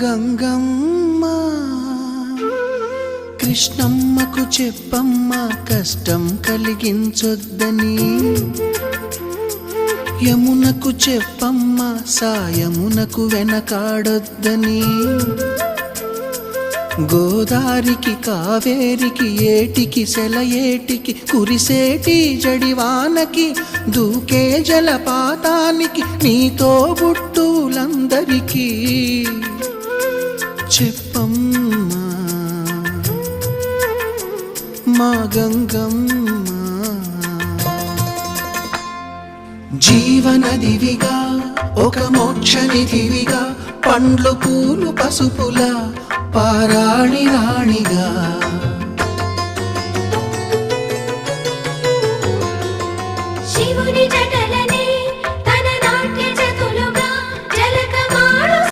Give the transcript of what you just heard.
గంగమ్మ కృష్ణమ్మకు చెప్పమ్మ కష్టం కలిగించొద్దని, యమునకు చెప్పమ్మ సాయమునకు వెనకాడొద్దని, గోదారికి కావేరికి ఏటికి సెలయేటికి కురిసేటి జడివానకి దూకే జలపాతానికి నీతో బుట్టులందరికీ చెప్పమ్మా మా గంగమ్మ. జీవనదివిగా ఒక మోక్షనిధివిగా పండ్లు పూలు పసుపుల పారాణి రాణిగా